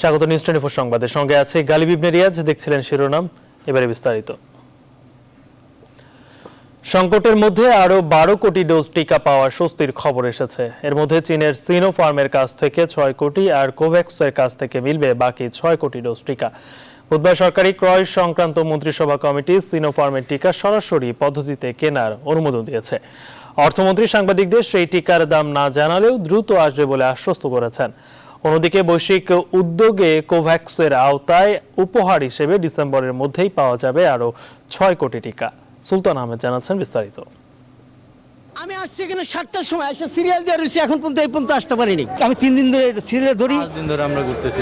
স্বাগত নিউজ 24 সংবাদের সঙ্গে আছে গালিব ইবনে রিয়াজ। দেখছিলেন শিরোনাম, এবারে বিস্তারিত। সংকটের মধ্যে আরো 12 কোটি ডোজ টিকা পাওয়ার স্বস্তির খবর এসেছে। এর মধ্যে চীনের সিনোফার্মের কাছ থেকে 6 কোটি আর কোভ্যাক্সের কাছ থেকে মিলবে বাকি 6 কোটি ডোজ টিকা। বুধবার সরকারি ক্রয় সংক্রান্ত মন্ত্রিসভা কমিটি সিনোফার্মের টিকা সরাসরি পদ্ধতিতে কেনার অনুমোদন দিয়েছে। অর্থমন্ত্রী সাংবাদিকদের সেই টিকার দাম না জানালেও দ্রুত আসবে বলে আশ্বস্ত করেছেন। অন্যদিকে বৈশ্বিক উদ্যোগে কোভ্যাক্সের আওতায় উপহার হিসেবে ডিসেম্বরের মধ্যেই পাওয়া যাবে আরো 6 কোটি টিকা। সুলতান আহমেদ জানাচ্ছেন বিস্তারিত। আমি আসছি এখানে 7টার সময় এসে সিরিয়াল দিয়ে রয়েছি, এখন পর্যন্ত এই পর্যন্ত আসতে পারিনি। আমি 3 দিন ধরে সিরিয়াল ধরি,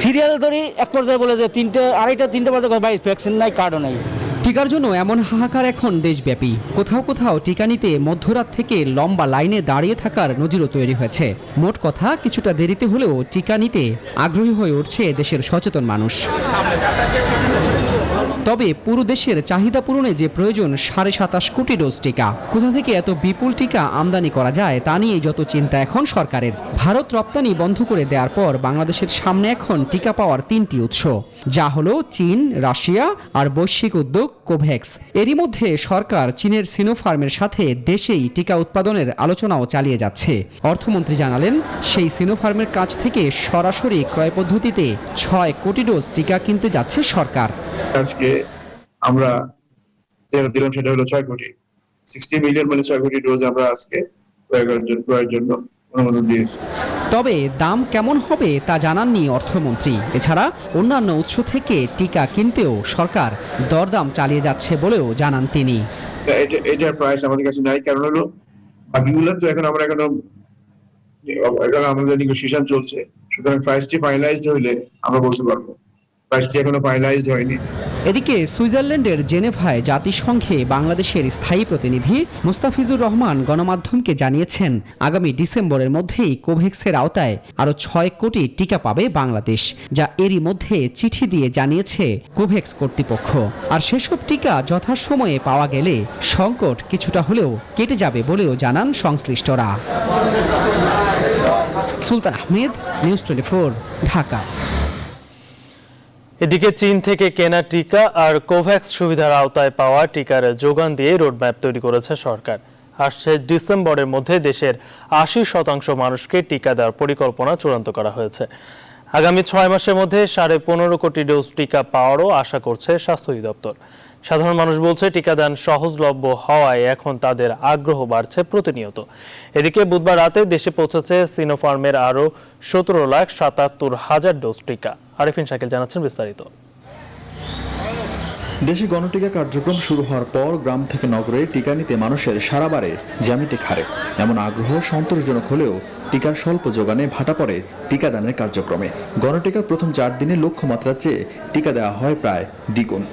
সিরিয়াল ধরি, এক পর্যায়ে বলে যে 2:30-3টা বাজে ভাই ভ্যাকসিন নাই, কার্ডও নাই। টিকার জন্য এমন হাহাকার এখন দেশব্যাপী। কোথাও কোথাও টিকা নিতে মধ্যরাত থেকে লম্বা লাইনে দাঁড়িয়ে থাকার নজিরও তৈরি হয়েছে। মোট কথা, কিছুটা দেরিতে হলেও টিকা নিতে আগ্রহী হয়ে উঠছে দেশের সচেতন মানুষ। তবে পুরো দেশের চাহিদা পূরণে যে প্রয়োজন 27.5 কোটি ডোজ টিকা, কোথা থেকে এত বিপুল টিকা আমদানি করা যায় তা নিয়ে যত চিন্তা এখন সরকারের। ভারত রপ্তানি বন্ধ করে দেওয়ার পর বাংলাদেশের সামনে এখন টিকা পাওয়ার 3টি উৎস, যা হলো চীন, রাশিয়া আর বৈশ্বিক উদ্যোগ কোভ্যাক্স। এরই মধ্যে সরকার চীনের সিনোফার্মের সাথে দেশেই টিকা উৎপাদনের আলোচনাও চালিয়ে যাচ্ছে। অর্থমন্ত্রী জানালেন, সেই সিনোফার্মের কাছ থেকে সরাসরি ক্রয় পদ্ধতিতে 6 কোটি ডোজ টিকা কিনতে যাচ্ছে সরকার। আজকে আমরা যেটা দিলাম সেটা হলো 6 কোটি, 60 মিলিয়ন, মানে 6 কোটি ডোজ আমরা আজকে ক্রয়ের জন্য অনুমোদন দিয়েছি। তবে দাম কেমন হবে তা জানাননি অর্থমন্ত্রী। এছাড়া অন্যান্য উৎস থেকে টিকা কিনতেও সরকার দরদাম চালিয়ে যাচ্ছে বলেও জানান তিনি। এটার প্রাইস আমাদের কাছে নাই, কারণ হলো বাকিগুলো তো এখন আমাদের নেগোসিয়েশন চলছে, সুতরাং প্রাইসটি ফাইনালাইজড হইলে আমরা বলতে পারবো। প্রাইসটি এখনো ফাইনালাইজড হয়নি। এদিকে সুইজারল্যান্ডের জেনেভায় জাতিসংঘে বাংলাদেশের স্থায়ী প্রতিনিধি মুস্তাফিজুর রহমান গণমাধ্যমকে জানিয়েছেন, আগামী ডিসেম্বরের মধ্যেই কোভ্যাক্সের আওতায় আরো 6 কোটি টিকা পাবে বাংলাদেশ, যা এরই মধ্যে চিঠি দিয়ে জানিয়েছে কোভ্যাক্স কর্তৃপক্ষ। আর সেসব টিকা যথাসময়ে পাওয়া গেলে সংকট কিছুটা হলেও কেটে যাবে বলেও জানান সংশ্লিষ্টরা। সুলতান আহমেদ, নিউজ 24, ঢাকা। এদিকে চীন থেকে কেনা টিকা আর কোভ্যাক্স সুবিধার আওতায় পাওয়া টিকার যোগান দিয়ে রোডম্যাপ তৈরি করেছে সরকার। আসছে ডিসেম্বরের মধ্যে দেশের 80% মানুষকে টিকা দেওয়ার পরিকল্পনা চূড়ান্ত করা হয়েছে। আগামী 6 মাসের মধ্যে 15.5 কোটি ডোজ টিকা পাওয়ারও আশা করছে স্বাস্থ্য অধিদপ্তর। সাধারণ মানুষ বলছে, টিকাদান সহজলভ্য হওয়ায় এখন তাদের আগ্রহ বাড়ছে প্রতিনিয়ত। এদিকে বুধবার রাতে দেশে পৌঁছেছে সিনোফার্মের আরও 17,77,000 ডোজ টিকা। আরিফিন শাকিল জানাচ্ছেন বিস্তারিত। দেশে গণটিকা কার্যক্রম শুরু হওয়ার পর গ্রাম থেকে নগরে টিকা নিতে মানুষের সারা বাড়ে জ্যামিতিক হারে। এমন আগ্রহ সন্তোষজনক হলেও টিকার স্বল্প যোগানে ভাটা পড়ে টিকাদানের কার্যক্রমে। গণটিকার প্রথম 4 দিনে লক্ষ্যমাত্রার চেয়ে টিকা দেওয়া হয় প্রায় দ্বিগুণ।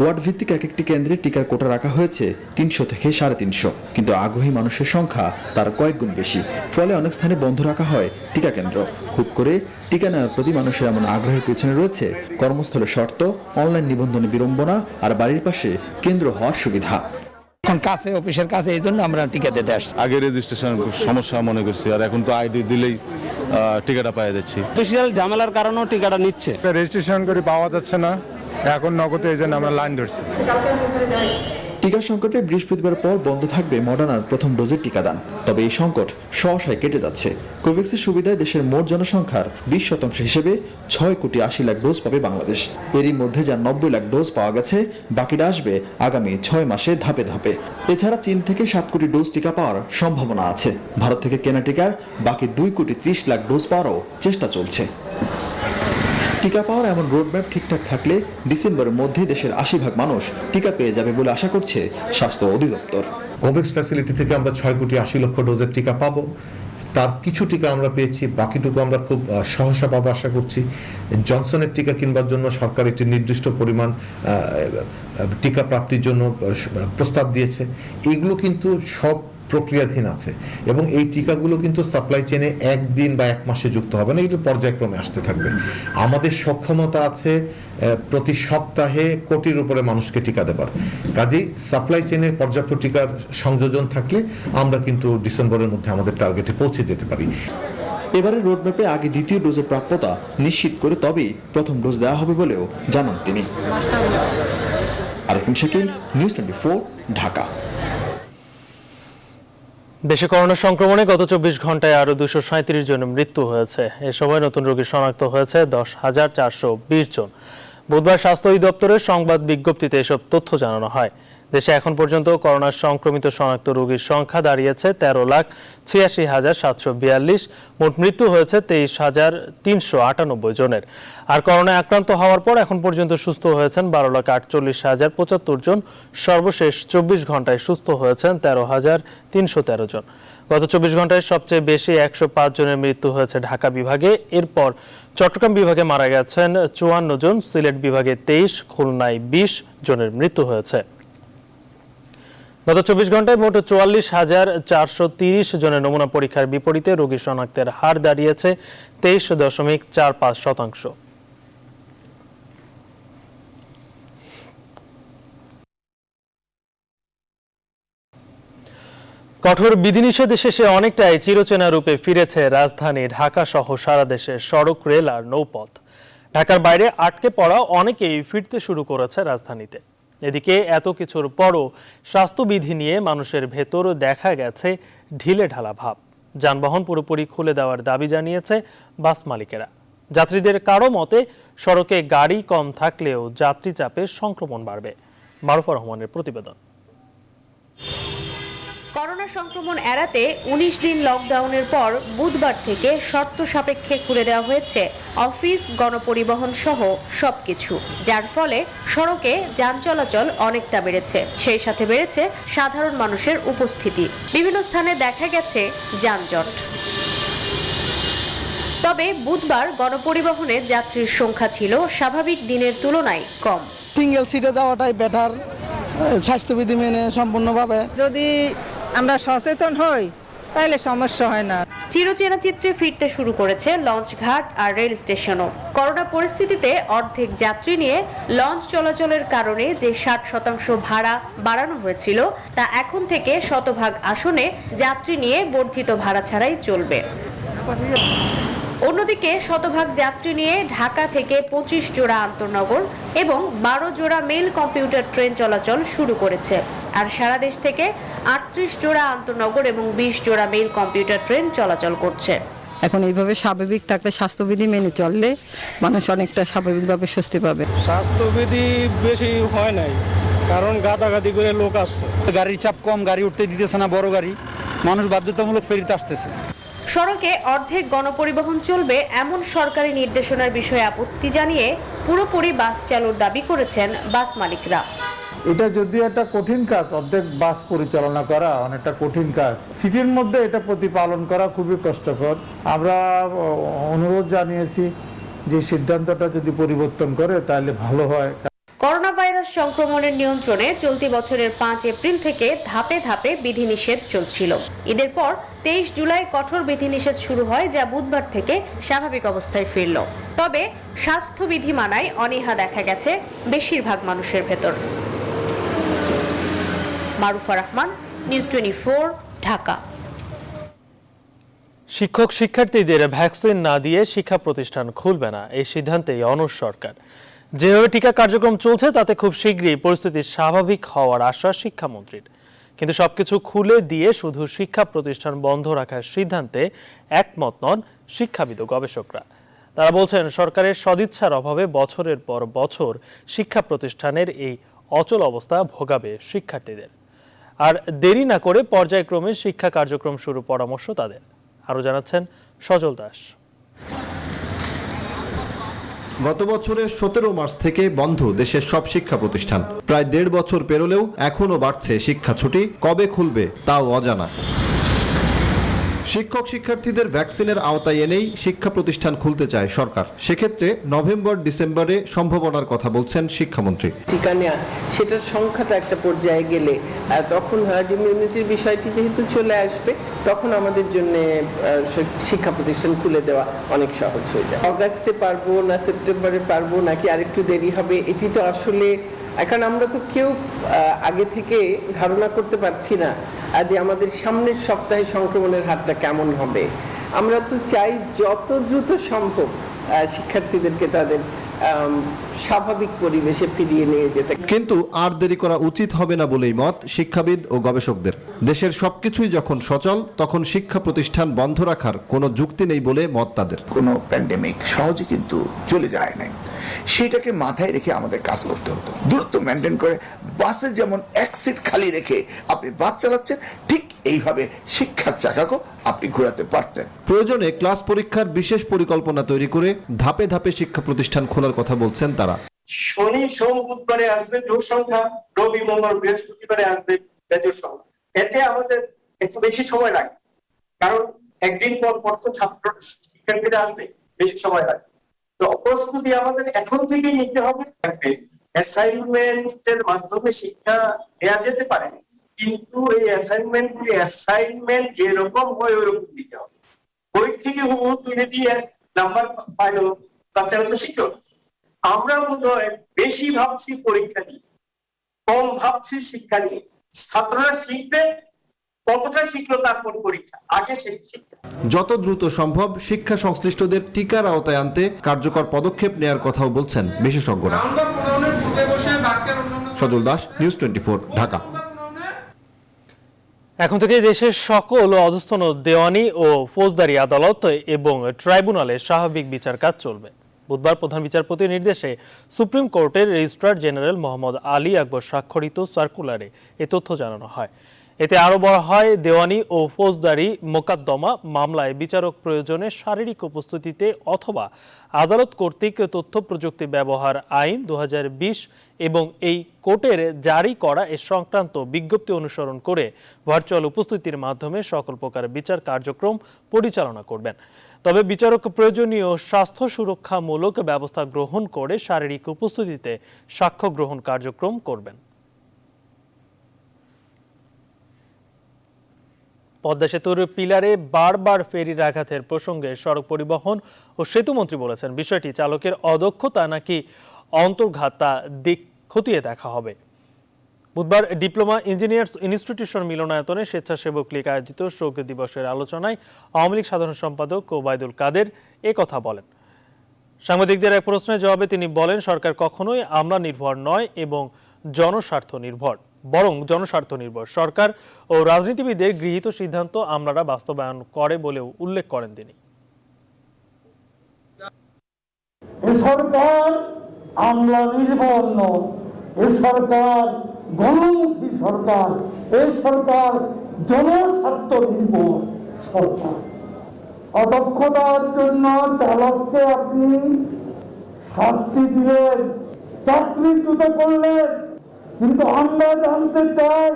ওয়ার্ড ভিত্তিক এক একটি কেন্দ্রে টিকার কোটা রাখা হয়েছে 300 থেকে 350, কিন্তু আগ্রহী মানুষের সংখ্যা তার কয়েক গুণ বেশি। ফলে অনেক স্থানে বন্ধ রাখা হয় টিকা কেন্দ্র। হুট করে টিকা নেওয়ার প্রতি মানুষের এমন আগ্রহের পেছনে রয়েছে কর্মস্থলের শর্ত, অনলাইন নিবন্ধনে বিড়ম্বনা আর বাড়ির পাশে কেন্দ্র হওয়ার সুবিধা। এখন কাছে, অফিসের কাছে, এই জন্য আমরা টিকা দিতে আসছি। আগে রেজিস্ট্রেশন সমস্যা মনে করছি, আর এখন তো আইডি দিলেই টিকাটা পাওয়া যাচ্ছে। অফিসিয়াল ঝামেলার কারণেও টিকাটা নিচ্ছে। রেজিস্ট্রেশন করে পাওয়া যাচ্ছে না, এখন নগদে, এই জন্য আমরা লাইন ধরছি। টিকা সংকটে বৃহস্পতিবার পর বন্ধ থাকবে মডার্নার প্রথম ডোজের টিকাদান। তবে এই সংকট সহসায় কেটে যাচ্ছে। কোভ্যাক্সের সুবিধায় দেশের মোট জনসংখ্যার 20% হিসেবে 6 কোটি 80 লাখ ডোজ পাবে বাংলাদেশ। এরই মধ্যে যা 90 লাখ ডোজ পাওয়া গেছে, বাকিটা আসবে আগামী 6 মাসে ধাপে ধাপে। এছাড়া চীন থেকে 7 কোটি ডোজ টিকা পাওয়ার সম্ভাবনা আছে। ভারত থেকে কেনা টিকার বাকি 2 কোটি 30 লাখ ডোজ পাওয়ারও চেষ্টা চলছে। টিকা পাওয়ার এমন রোডম্যাপ ঠিকঠাক থাকলে ডিসেম্বরের মধ্যে দেশের 80% মানুষ টিকা পেয়ে যাবে বলে আশা করছে স্বাস্থ্য অধিদপ্তর। কোভ্যাক্স ফ্যাসিলিটি থেকে আমরা 6 কোটি 80 লক্ষ ডোজের টিকা পাবো। তার কিছু টিকা আমরা পেয়েছি, বাকিটুকু আমরা খুব সহসা পাবো আশা করছি। জনসনের টিকা কিনবার জন্য সরকার একটি নির্দিষ্ট পরিমাণ টিকা প্রাপ্তির জন্য প্রস্তাব দিয়েছে। এগুলো কিন্তু সব প্রক্রিয়াধীন আছে এবং এই টিকাগুলো কিন্তু সাপ্লাই চেনে 1 দিন বা 1 মাসে যুক্ত হবে না, এগুলো পর্যায়ক্রমে আসতে থাকবে। আমাদের সক্ষমতা আছে প্রতি সপ্তাহে কোটির উপরে মানুষকে টিকা দেবার। কাজেই সাপ্লাই চেনে পর্যাপ্ত টিকার সংযোজন থাকলে আমরা কিন্তু ডিসেম্বরের মধ্যে আমাদের টার্গেটে পৌঁছে যেতে পারি। এবারে রোডম্যাপে আগে দ্বিতীয় ডোজের প্রাপ্যতা নিশ্চিত করে তবেই প্রথম ডোজ দেওয়া হবে বলেও জানান তিনি। আরিফিন শাকিল, নিউজ 24, ঢাকা। দেশে করোনা সংক্রমণে গত 24 ঘন্টায় আরো 237 জনের মৃত্যু হয়েছে। এ সময় নতুন রোগী শনাক্ত হয়েছে 10,420 জন। বুধবার স্বাস্থ্য অধিদপ্তরের সংবাদ বিজ্ঞপ্তিতে এসব তথ্য জানানো হয়। দেশে এখন পর্যন্ত করোনা সংক্রমিত শনাক্ত রোগীর সংখ্যা দাঁড়িয়েছে 13,86,742। মোট মৃত্যু হয়েছে 23,398 জনের। আর করোনায় আক্রান্ত হওয়ার পর এখন পর্যন্ত সুস্থ হয়েছেন 12,48,075 জন। সর্বশেষ 24 ঘন্টায় সুস্থ হয়েছেন 13,313 জন। গত 24 ঘন্টায় সবচেয়ে বেশি 105 জনের মৃত্যু হয়েছে ঢাকা বিভাগে। এরপর চট্টগ্রাম বিভাগে মারা গেছেন 54 জন, সিলেট বিভাগে 23, খুলনায় 20 জনের মৃত্যু হয়েছে। গত 24 ঘন্টায় মোট 44,430 জনের নমুনা পরীক্ষার বিপরীতে রোগী শনাক্তের হার দাঁড়িয়েছে 23.45%। কঠোর বিধিনিষেধ শেষে অনেকটাই চিরচেনা রূপে ফিরেছে রাজধানী ঢাকা সহ সারা দেশের সড়ক, রেল আর নৌপথ। ঢাকার বাইরে আটকে পড়া অনেকেই ফিরতে শুরু করেছে রাজধানীতে। এদিকে এত কিছুর পরও স্বাস্থ্যবিধি নিয়ে মানুষের ভেতর দেখা গেছে ঢিলে ঢালা ভাব। যানবাহন পুরোপুরি খুলে দেওয়ার দাবি জানিয়েছে বাস মালিকেরা। যাত্রীদের কারো মতে সড়কে গাড়ি কম থাকলেও যাত্রী চাপে সংক্রমণ বাড়বে। মারুফা রহমানের প্রতিবেদন। করোনা সংক্রমণ এড়াতে 19 দিন লকডাউনের পর বুধবার থেকে শর্ত সাপেক্ষে খুলে দেওয়া হয়েছে অফিস, গণপরিবহন সহ সবকিছু, যার ফলে সড়কে যান চলাচল অনেকটা বেড়েছে। সেই সাথে বেড়েছে সাধারণ মানুষের উপস্থিতি। বিভিন্ন স্থানে দেখা গেছে যানজট। তবে বুধবার গণপরিবহনে যাত্রীর সংখ্যা ছিল স্বাভাবিক দিনের তুলনায় কম। সিঙ্গেল সিটে যাওয়াটাই বেটার, স্বাস্থ্যবিধি মেনে সম্পূর্ণভাবে। যদি আমরা সচেতন হই তাহলে সমস্যা হয় না। চিরচেনা চিত্রে ফিরতে শুরু করেছে লঞ্চঘাট আর রেল স্টেশনও। করোনা পরিস্থিতিতে অর্ধেক যাত্রী নিয়ে লঞ্চ চলাচলের কারণে যে 60% ভাড়া বাড়ানো হয়েছিল তা এখন থেকে শতভাগ আসনে যাত্রী নিয়ে বর্ধিত ভাড়া ছাড়াই চলবে। অন্যদিকে শতভাগ যাত্রী নিয়ে ঢাকা থেকে 25 জোড়া আন্তনগর এবং 12 জোড়া মেল কম্পিউটার ট্রেন চলাচল শুরু করেছে। আর সারা দেশ থেকে 38 জোড়া আন্তনগর এবং 20 জোড়া মেল কম্পিউটার ট্রেন চলাচল করছে। এখন এইভাবে স্বাভাবিক থাকলে, স্বাস্থ্যবিধি মেনে চললে মানুষ অনেকটা স্বাভাবিকভাবে স্বস্তি পাবে। স্বাস্থ্যবিধি বেশি হয় নাই, কারণ গাদাগাদি করে লোক আসছে। গাড়ির চাপ কম, গাড়ি উঠতে দিতেছে না বড় গাড়ি, মানুষ বাধ্যতামূলক ফেরিতে আসতেছে। সড়কে অর্ধেক গণপরিবহন চলবে এমন সরকারি নির্দেশনার বিষয়ে আপত্তি জানিয়ে পুরোপুরি বাস চালুর দাবি করেছেন বাস মালিকরা। এটা যদি একটা কঠিন কাজ, অর্ধেক বাস পরিচালনা করা অনেকটা কঠিন কাজ। সিটির মধ্যে এটা প্রতিপালন করা খুবই কষ্টকর। আমরা অনুরোধ জানিয়েছি যে সিদ্ধান্তটা যদি পরিবর্তন করে তাহলে ভালো হয়। করোনা ভাইরাস সংক্রমণের নিয়ন্ত্রণে চলতি বছরের 5 এপ্রিল থেকে ধাপে ধাপে বিধিনিষেধ চলছিল। ঈদের পর 23 জুলাই কঠোর বিধিনিষেধ শুরু হয়, যা বুধবার থেকে স্বাভাবিক অবস্থায় ফিরল। তবে স্বাস্থ্যবিধি মানায় অনীহা দেখা গেছে বেশিরভাগ মানুষের ভেতর। মারুফা রহমান, নিউজ 24, ঢাকা। শিক্ষক শিক্ষার্থীদের ভ্যাকসিন না দিয়ে শিক্ষা প্রতিষ্ঠান খুলবে না, এই সিদ্ধান্তেই অনড় সরকার। যেভাবে টিকা কার্যক্রম চলছে তাতে খুব শীঘ্রই পরিস্থিতি স্বাভাবিক হওয়ার আশ্বাস শিক্ষামন্ত্রীর। কিন্তু সবকিছু খুলে দিয়ে শুধু শিক্ষা প্রতিষ্ঠান বন্ধ রাখার সিদ্ধান্তে একমত নন শিক্ষাবিদ ও গবেষকরা। তারা বলছেন সরকারের সদিচ্ছার অভাবে বছরের পর বছর শিক্ষা প্রতিষ্ঠানের এই অচল অবস্থা ভোগাবে শিক্ষার্থীদের। আর দেরি না করে পর্যায়ক্রমে শিক্ষা কার্যক্রম শুরু পরামর্শ তাদের। আরও জানাচ্ছেন সজল দাস। গত বছরের 17 মার্চ থেকে বন্ধ দেশের সব শিক্ষা প্রতিষ্ঠান। প্রায় 1.5 বছর পেরোলেও এখনো বাড়ছে শিক্ষা ছুটি, কবে খুলবে তাও অজানা। শিক্ষক শিক্ষার্থীদের ভ্যাকসিনের আওতায় এনেই শিক্ষা প্রতিষ্ঠান খুলতে চায় সরকার। সেক্ষেত্রে নভেম্বর ডিসেম্বরে সম্ভাবনার কথা বলছেন শিক্ষামন্ত্রী। টিকা নেওয়া, সেটার সংখ্যাটা একটা পর্যায়ে গেলে তখন হার্ড ইমিউনিটির বিষয়টি যেহেতু চলে আসবে, তখন আমাদের জন্য শিক্ষা প্রতিষ্ঠান খুলে দেওয়া অনেক সহজ হয়ে যায়। অগাস্টে পারবো না সেপ্টেম্বরে পারবো নাকি আরেকটু দেরি হবে, এটি তো আসলে এখন আমরা তো কেউ আগে থেকে ধারণা করতে পারছি না যে আমাদের সামনের সপ্তাহে সংক্রমণের হারটা কেমন হবে। আমরা তো চাই যত দ্রুত সম্ভব শিক্ষার্থীদেরকে তাদের স্বাভাবিক পরিবেশে ফিরিয়ে নিয়ে যেতে। কিন্তু আর দেরি করা উচিত হবে না বলেই মত শিক্ষাবিদ ও গবেষকদের। দেশের সবকিছুই যখন সচল, তখন শিক্ষা প্রতিষ্ঠান বন্ধ রাখার কোনো যুক্তি নেই বলে মত তাদের। কোনো প্যান্ডেমিক সহজে কিন্তু চলে যায় না, সেটাকে মাথায় রেখে আমাদের কাজ করতে হতো। দূরত্ব মেনটেন করে বাসে যেমন এক সিট খালি রেখে আপনি বাস চালাচ্ছেন, ঠিক এইভাবে শিক্ষার চাকাকেও আপনি ঘোরাতে পারতেন। প্রয়োজনে ক্লাস পরীক্ষার বিশেষ পরিকল্পনা তৈরি করে ধাপে ধাপে শিক্ষা প্রতিষ্ঠান খোলার কথা বলছেন তারা। শনি সোম বুধবারে আসবে জোর সংখ্যা, রবি মঙ্গল বৃহস্পতিবারে আসবে বেজোর সংখ্যা। এতে আমাদের একটু বেশি সময় লাগবে, কারণ একদিন পর পর তো ছাত্র শিক্ষার্থীরা আসবে, বেশি সময় লাগবে। তো প্রস্তুতি আমাদের এখন থেকেই নিতে হবে। অ্যাসাইনমেন্টের মাধ্যমে শিক্ষা দেওয়া যেতে পারে, কিন্তু এই অ্যাসাইনমেন্ট যেরকম হয় ওইরকম দিতে হবে। বই থেকে হুবহু তুলে দিয়ে নাম্বার পাইলো, বাচ্চারা তো শিখলো। আমরা বোধহয় বেশি ভাবছি পরীক্ষা নিয়ে, কম ভাবছি শিক্ষা নিয়ে। ছাত্ররা শিখবে, কতটা শিখলো তারপর পরীক্ষা, আগে শিক্ষা। যত দ্রুত সম্ভব শিক্ষা সংশ্লিষ্টদের টিকার আওতায় আনতে কার্যকর পদক্ষেপ নেওয়ার কথাও বলছেন বিশেষজ্ঞরা। সজল দাস, নিউজ 24, ঢাকা। এখন থেকে দেশের সকল অধস্তন দেওয়ানি ও ফৌজদারি আদালত এবং ট্রাইব্যুনালে স্বাভাবিক বিচার কাজ চলবে। বুধবার প্রধান বিচারপতির নির্দেশে সুপ্রিম কোর্টের রেজিস্ট্রার জেনারেল মোহাম্মদ আলী আকবর স্বাক্ষরিত সার্কুলারে এ তথ্য জানানো হয়। এতে আরও বলা হয়, দেওয়ানি ও ফৌজদারি মোকদ্দমা মামলায় বিচারক প্রয়োজনে শারীরিক উপস্থিতিতে অথবা আদালত কর্তৃক তথ্য প্রযুক্তি ব্যবহার আইন 2020 এবং এই কোর্টের জারি করা এ সংক্রান্ত বিজ্ঞপ্তি অনুসরণ করে ভার্চুয়াল উপস্থিতির মাধ্যমে সকল প্রকার বিচার কার্যক্রম পরিচালনা করবেন। তবে বিচারক প্রয়োজনীয় স্বাস্থ্য সুরক্ষামূলক ব্যবস্থা গ্রহণ করে শারীরিক উপস্থিতিতে সাক্ষ্য গ্রহণ কার্যক্রম করবেন। পদ্মা সেতুর পিলারে বারবার ফেরির আঘাতের প্রসঙ্গে সড়ক পরিবহন ও সেতুমন্ত্রী বলেছেন, বিষয়টি চালকের অদক্ষতা নাকি অন্তর্ঘাতা দিক খতিয়ে দেখা হবে। বুধবার ডিপ্লোমা ইঞ্জিনিয়ার্স ইনস্টিটিউশন মিলনায়তনে স্বেচ্ছাসেবক লীগ আয়োজিত শোক দিবসের আলোচনায় আওয়ামী লীগ সাধারণ সম্পাদক ওবায়দুল কাদের এ কথা বলেন। সাংবাদিকদের এক প্রশ্নের জবাবে তিনি বলেন, সরকার কখনোই আমলা নির্ভর নয় এবং জনস্বার্থ নির্ভর, বরং জনস্বার্থ নির্ভর। সরকার ও রাজনীতিবিদদের গৃহীত সিদ্ধান্ত আমলারা বাস্তবায়ন করে বলেও উল্লেখ করেন তিনি। সরকার আমলা নির্ভর নয়, এ সরকার গণমুখী সরকার, এই সরকার জনস্বার্থ নির্ভর সরকার। অদক্ষতার জন্য চালককে আপনি শাস্তি দিলেন, চাকরিচ্যুত করলেন, কিন্তু আমরা জানতে চাই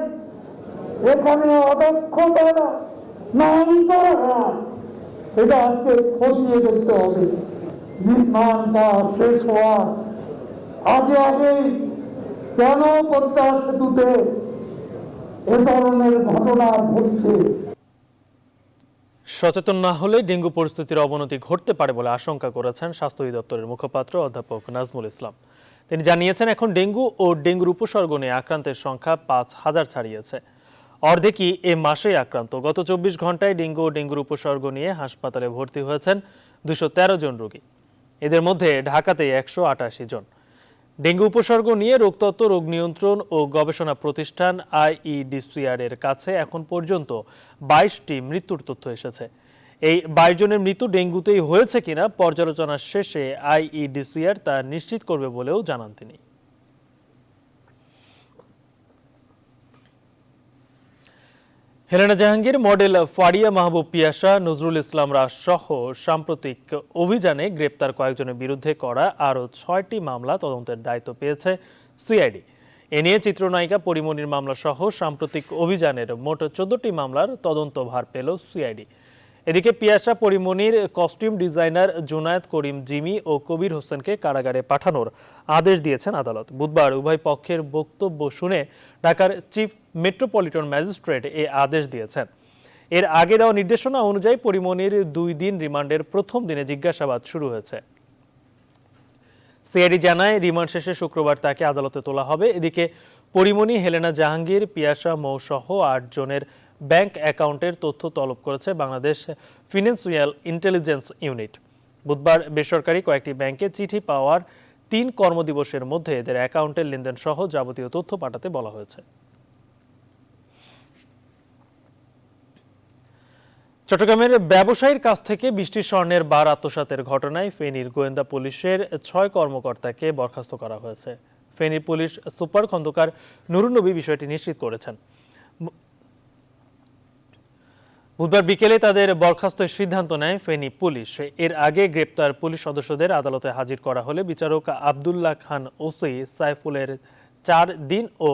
এখানে অদক্ষতা না অন্তরাল, এটা আজকে খতিয়ে দেখতে হবে। নির্মাণ কাজ শেষ হওয়ার আগেই কেন পদ্মা সেতুতে এ ধরনের ঘটনা ঘটছে? সচেতন না হলে ডেঙ্গু পরিস্থিতির অবনতি ঘটতে পারে বলে আশঙ্কা করেছেন স্বাস্থ্য অধিদপ্তরের মুখপাত্র অধ্যাপক নাজমুল ইসলাম। তিনি জানিয়েছেন, এখন ডেঙ্গু ও ডেঙ্গুর উপসর্গ নিয়ে আক্রান্তের সংখ্যা 5000 ছাড়িয়েছে। অর্ধেকই এ মাসেই আক্রান্ত। গত 24 ঘন্টায় ডেঙ্গু ও ডেঙ্গুর উপসর্গ নিয়ে হাসপাতালে ভর্তি হয়েছেন 213 জন রোগী। এদের মধ্যে ঢাকাতে 188 জন। ডেঙ্গু উপসর্গ নিয়ে রোগতত্ত্ব, রোগ নিয়ন্ত্রণ ও গবেষণা প্রতিষ্ঠান IEDCR এর কাছে এখন পর্যন্ত 22টি মৃত্যুর তথ্য এসেছে। এই 22 জনের মৃত্যু ডেঙ্গুতেই হয়েছে কিনা পর্যালোচনার শেষে IEDCR তা নিশ্চিত করবে বলেও জানান তিনি। হেলেনা জাহাঙ্গীর, মডেল ফারিয়া মাহবুব পিয়াসা, নজরুল ইসলাম রাজ সহ সাম্প্রতিক অভিযানে গ্রেপ্তার কয়েকজনের বিরুদ্ধে করা আরও 6টি মামলা তদন্তের দায়িত্ব পেয়েছে সিআইডি। এ নিয়ে চিত্রনায়িকা পরিমণির মামলা সহ সাম্প্রতিক অভিযানের মোট 14টি মামলার তদন্তভার পেল সিআইডি। এদিকে পিয়াসা, পরিমণির কস্টিউম ডিজাইনার জুনায়েদ করিম জিমি ও কবির হোসেনকে কারাগারে পাঠানোর আদেশ দিয়েছেন আদালত। বুধবার উভয় পক্ষের বক্তব্য শুনে ঢাকার চিফ মেট্রোপলিটন ম্যাজিস্ট্রেট এ আদেশ দিয়েছেন। এর আগে দেওয়া নির্দেশনা অনুযায়ী পরিমণির 2 দিন রিমান্ডের প্রথম দিনে জিজ্ঞাসাবাদ শুরু হয়েছে। সিআইডি জানায়, রিমান্ড শেষে শুক্রবার তাকে আদালতে তোলা হবে। এদিকে পরিমণি, হেলেনা জাহাঙ্গীর, পিয়াসা মৌ সহ 8 জনের ব্যাংক অ্যাকাউন্টের তথ্য তলব করেছে বাংলাদেশ ফিনান্সিয়াল ইন্টেলিজেন্স ইউনিট। বুধবার বেসরকারি কয়েকটি ব্যাংকে চিঠি পাওয়ার 3 কর্মদিবসের মধ্যে এদের অ্যাকাউন্টের লেনদেন সহ যাবতীয় তথ্য পাঠাতে বলা হয়েছে। চট্টগ্রামের ব্যবসায়ীর কাছ থেকে 20টি স্বর্ণের বার আত্মসাতের ঘটনায় ফেনীর গোয়েন্দা পুলিশের 6 কর্মকর্তাকে বরখাস্ত করা হয়েছে। ফেনীর পুলিশ সুপার খন্দকার নুরুন নবী বিষয়টি নিশ্চিত করেছেন। বুধবার বিকেলে তাদের বরখাস্তের সিদ্ধান্ত নেয় ফেনী পুলিশ। এর আগে গ্রেপ্তার পুলিশ সদস্যদের আদালতে হাজির করা হলে বিচারক আব্দুল্লাহ খান ওসি সাইফুলের 4 দিন ও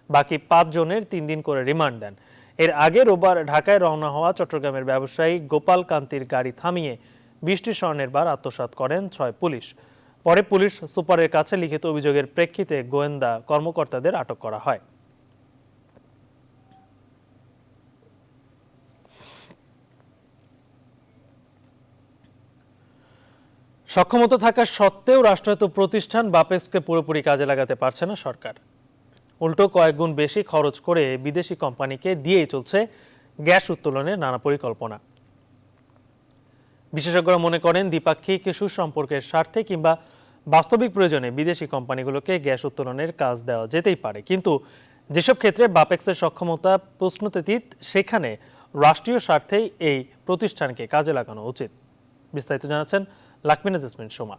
বাকি 5 জনের 3 দিন করে রিমান্ড দেন। এর আগে রোববার ঢাকায় রওনা হওয়া চট্টগ্রামের ব্যবসায়ী গোপাল কান্তির গাড়ি থামিয়ে 20টি স্বর্ণের বার আত্মসাৎ করেন 6 পুলিশ। পরে পুলিশ সুপারের কাছে লিখিত অভিযোগের প্রেক্ষিতে গোয়েন্দা কর্মকর্তাদের আটক করা হয়। সক্ষমতা থাকা সত্ত্বেও রাষ্ট্রায়ত্ত প্রতিষ্ঠান বাপেক্সকে পুরোপুরি কাজে লাগাতে পারছে না সরকার। উল্টো কয়েক গুণ বেশি খরচ করে বিদেশি কোম্পানিকে দিয়েই চলছে গ্যাস উত্তোলনের নানা পরিকল্পনা। বিশেষজ্ঞরা মনে করেন দ্বিপাক্ষিক সুসম্পর্কের স্বার্থে কিংবা বাস্তবিক প্রয়োজনে বিদেশি কোম্পানিগুলোকে গ্যাস উত্তোলনের কাজ দেওয়া যেতেই পারে, কিন্তু যেসব ক্ষেত্রে বাপেক্সের সক্ষমতা প্রশ্নতীত সেখানে রাষ্ট্রীয় স্বার্থেই এই প্রতিষ্ঠানকে কাজে লাগানো উচিত। বিস্তারিত জানাচ্ছেন লাকমিনা জেসমিন সোমা।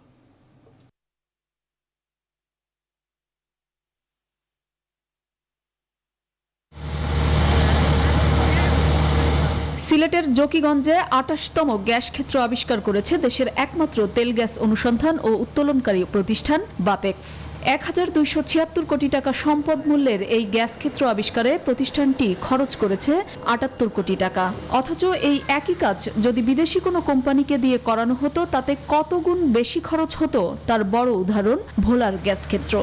সিলেটের জকিগঞ্জে 28তম গ্যাস ক্ষেত্র আবিষ্কার করেছে দেশের একমাত্র তেল গ্যাস অনুসন্ধান ও উত্তোলনকারী প্রতিষ্ঠান বাপেক্স। 1276 কোটি টাকা সম্পদ মূল্যের এই গ্যাস ক্ষেত্র আবিষ্কারে প্রতিষ্ঠানটি খরচ করেছে 78 কোটি টাকা। অথচ এই একই কাজ যদি বিদেশি কোনো কোম্পানিকে দিয়ে করানো হতো তাতে কত গুণ বেশি খরচ হতো তার বড় উদাহরণ ভোলার গ্যাস ক্ষেত্র।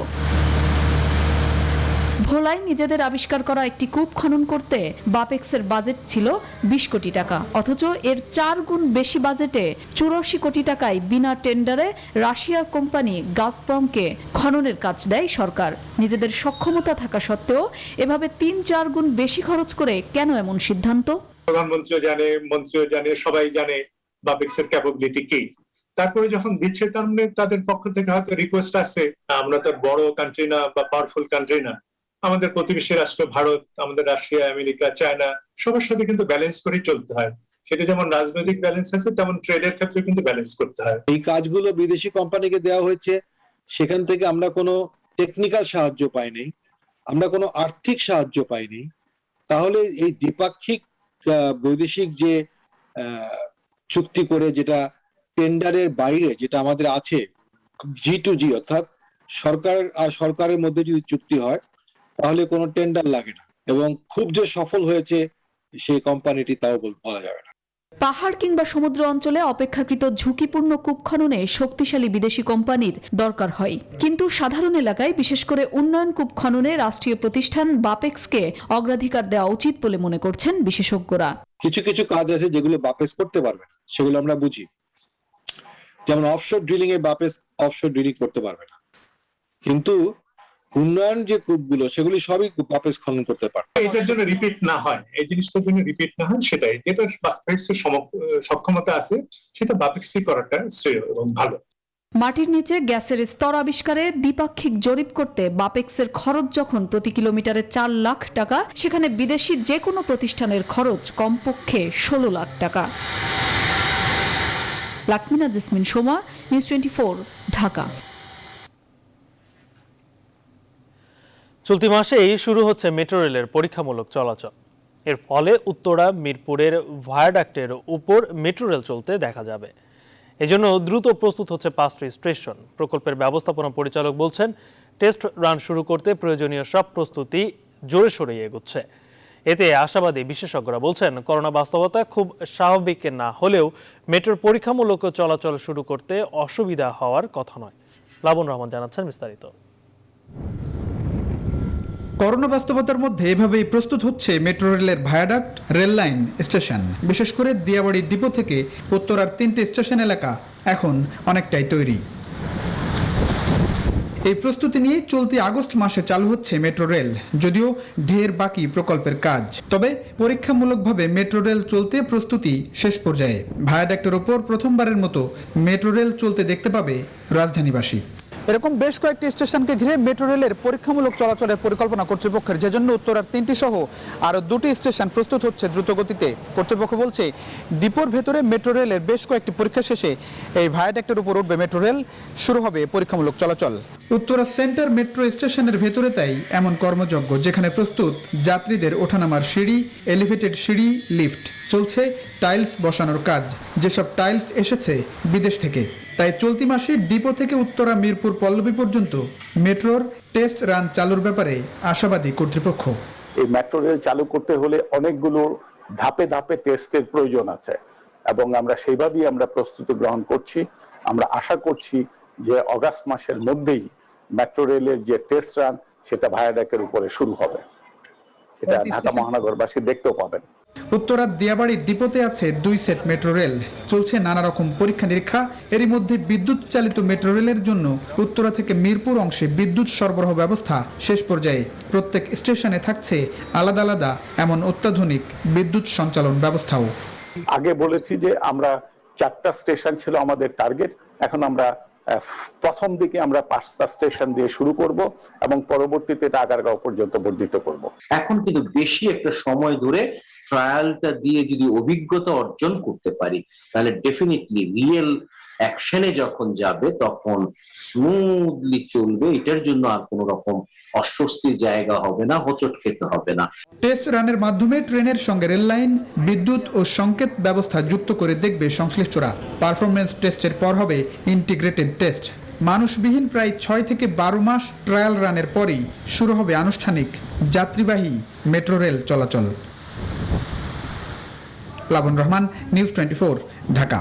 ভোলায় নিজেদের আবিষ্কার করা একটি কূপ খনন করতে বাপেক্সের বাজেট ছিল 20 কোটি টাকা, অথচ এর 4 গুণ বেশি বাজেটে 84 কোটি টাকায় বিনা টেন্ডারে রাশিয়ার কোম্পানি গাজপ্রমকে খননের কাজ দেয় সরকার। নিজেদের সক্ষমতা থাকা সত্ত্বেও এভাবে 3-4 গুণ বেশি খরচ করে কেন এমন সিদ্ধান্ত? প্রধানমন্ত্রীও জানে, মন্ত্রীও জানে, সবাই জানে বাপেক্সের ক্যাপাবিলিটি কি। তারপরে যখন দিচ্ছে তার মানে তাদের পক্ষ থেকে হয়তো রিকোয়েস্ট আছে, আমরা তো বড় কান্ট্রি না বা পাওয়ারফুল কান্ট্রি না, আমাদের প্রতিবেশী রাষ্ট্র ভারত, আমাদের রাশিয়া, আমেরিকা, চায়না সবার সাথে কিন্তু ব্যালেন্স করে চলতে হয়। সেটা যেমন রাজনৈতিক ব্যালেন্স আছে তেমন ট্রেডের ক্ষেত্রে কিন্তু ব্যালেন্স করতে হয়। এই কাজগুলো বিদেশি কোম্পানিকে দেওয়া হয়েছে, সেখান থেকে আমরা কোনো টেকনিক্যাল সাহায্য পাইনি, আমরা কোনো আর্থিক সাহায্য পাইনি। তাহলে এই দ্বিপাক্ষিক বৈদেশিক যে চুক্তি করে যেটা টেন্ডারের বাইরে যেটা আমাদের আছে G2G অর্থাৎ সরকার আর সরকারের মধ্যে যদি চুক্তি হয় তাহলে কোনো টেন্ডার লাগে না, এবং খুব যে সফল হয়েছে সেই কোম্পানিটি তাও বলা যাবে না। পাহাড় কিংবা সমুদ্র অঞ্চলে অপেক্ষাকৃত ঝুঁকিপূর্ণ কূপ খননে শক্তিশালী বিদেশি কোম্পানির দরকার হয়, কিন্তু সাধারণ এলাকায় বিশেষ করে উন্নয়ন কূপ খননে রাষ্ট্রীয় প্রতিষ্ঠান বাপেক্সকে অগ্রাধিকার দেওয়া উচিত বলে মনে করছেন বিশেষজ্ঞরা। কিছু কিছু কাজ আছে যেগুলো বাপেক্স করতে পারবে না, সেগুলো আমরা বুঝি। যেমন অফশোর ড্রিলিং এ বাপেক্স অফশোর ড্রিলিং করতে পারবে না, কিন্তু উন্নয়ন যে কূপগুলো সেগুলি সবই বাপেক্স খনন করতে পারে। এটার জন্য রিপিট না হয়, এই জিনিসটার জন্য রিপিট না হয়, সেটাই যেটা বাপেক্সের সক্ষমতা আছে সেটা বাপেক্সই করাটা শ্রেয় এবং ভালো। মাটির নিচে গ্যাসের স্তর আবিষ্কারে দ্বিপাক্ষিক জরিপ করতে বাপেক্সের খরচ যখন প্রতি কিলোমিটারে 4 লাখ টাকা, সেখানে বিদেশি যে কোনো প্রতিষ্ঠানের খরচ কমপক্ষে 16 লাখ টাকা। লাকমিনা জেসমিন সোমা, নিউজ 24, ঢাকা। চলতি মাসেই শুরু হচ্ছে মেট্রো রেলের পরীক্ষামূলক চলাচল। এর ফলে উত্তরা মিরপুরের ভায়াডাক্টের উপর মেট্রো রেল চলতে দেখা যাবে। এজন্য দ্রুত প্রস্তুত হচ্ছে 5টি স্টেশন। প্রকল্পের ব্যবস্থাপনা পরিচালক বলছেন, টেস্ট রান শুরু করতে প্রয়োজনীয় সব প্রস্তুতি জোরে সোরে এগোচ্ছে। এতে আশাবাদী বিশেষজ্ঞরা বলছেন, করোনা বাস্তবতা খুব স্বাভাবিক না হলেও মেট্রোর পরীক্ষামূলক চলাচল শুরু করতে অসুবিধা হওয়ার কথা নয়। লাবন রহমান জানাচ্ছেন বিস্তারিত। করোনা বাস্তবতার মধ্যে এভাবেই প্রস্তুত হচ্ছে মেট্রো রেলের ভায়াডাক্ট, রেল লাইন, স্টেশন। বিশেষ করে দিয়াবাড়ি ডিপো থেকে উত্তরার 3টি স্টেশন এলাকা এখন অনেকটাই তৈরি। এই প্রস্তুতি নিয়ে চলতি আগস্ট মাসে চালু হচ্ছে মেট্রো রেল, যদিও ঢের বাকি প্রকল্পের কাজ। তবে পরীক্ষামূলকভাবে মেট্রো রেল চলতে প্রস্তুতি শেষ পর্যায়ে। ভায়াডাক্টের ওপর প্রথমবারের মতো মেট্রো রেল চলতে দেখতে পাবে রাজধানীবাসী। এরকম বেশ কয়েকটি স্টেশনকে ঘিরে মেট্রো রেলের পরীক্ষামূলক চলাচলের পরিকল্পনা কর্তৃপক্ষের, যে জন্য উত্তরার 3টি সহ আরও 2টি স্টেশন প্রস্তুত হচ্ছে দ্রুতগতিতে। কর্তৃপক্ষ বলছে ডিপোর ভেতরে মেট্রো রেলের বেশ কয়েকটি পরীক্ষা শেষে এই ভায়াডাক্টের উপর উঠবে মেট্রো রেল, শুরু হবে পরীক্ষামূলক চলাচল। উত্তরা সেন্টার মেট্রো স্টেশনের ভেতরে তাই এমন কর্মযজ্ঞ, যেখানে প্রস্তুত যাত্রীদের ওঠানামার সিঁড়ি, এলিভেটেড সিঁড়ি, লিফট। চলছে টাইলস বসানোর কাজ, যেসব টাইলস এসেছে বিদেশ থেকে। তাই চলতি মাসে ডিপো থেকে উত্তরা মিরপুর পল্লবী পর্যন্ত মেট্রোর টেস্ট রান চালুর ব্যাপারে আশাবাদী কর্তৃপক্ষ। এই মেট্রো রেল চালু করতে হলে অনেকগুলো ধাপে ধাপে টেস্টের প্রয়োজন আছে এবং আমরা সেইভাবেই আমরা প্রস্তুতি গ্রহণ করছি। আমরা আশা করছি যে অগাস্ট মাসের মধ্যেই মেট্রো রেলের যে টেস্ট রান সেটা ভায়াডাকের উপরে শুরু হবে। এটা ঢাকা মহানগরবাসী দেখতেও পাবেন। উত্তরার দিয়াবাড়ি ডিপোতে আছে 2 সেট মেট্রো রেল, চলছে নানা রকম পরীক্ষা নিরীক্ষা। এরই মধ্যে বিদ্যুৎ চালিত মেট্রো রেলের জন্য উত্তরা থেকে মিরপুর অংশে বিদ্যুৎ সরবরাহ ব্যবস্থা শেষ পর্যায়ে। প্রত্যেক স্টেশনে থাকছে আলাদা আলাদা এমন অত্যাধুনিক বিদ্যুৎ সঞ্চালন ব্যবস্থাও। আগে বলেছি যে আমরা 4টা স্টেশন ছিল আমাদের টার্গেট, এখন আমরা প্রথম দিকে আমরা 5টা স্টেশন দিয়ে শুরু করব এবং পরবর্তীতে এটা আগারগাঁও পর্যন্ত বর্ধিত করব। এখন কিন্তু বেশি একটা সময় ধরে ট্রায়ালটা দিয়ে যদি অভিজ্ঞতা অর্জন করতে পারি, তাহলে ডেফিনেটলি রিয়েল অ্যাকশনে যখন যাবে তখন স্মুথলি চলবে। এটার জন্য আর কোনো রকম অস্বস্তির জায়গা হবে না, হোঁচট খেতে হবে না। টেস্ট রানের মাধ্যমে ট্রেনের সঙ্গে রেল লাইন, বিদ্যুৎ ও সংকেত ব্যবস্থা যুক্ত করে দেখবে সংশ্লিষ্টরা। পারফরমেন্স টেস্টের পর হবে ইন্টিগ্রেটেড টেস্ট। মানুষবিহীন প্রায় 6 থেকে 12 মাস ট্রায়াল রানের পরেই শুরু হবে আনুষ্ঠানিক যাত্রীবাহী মেট্রো রেল চলাচল। প্লাবন রহমান, নিউজ 24, ঢাকা।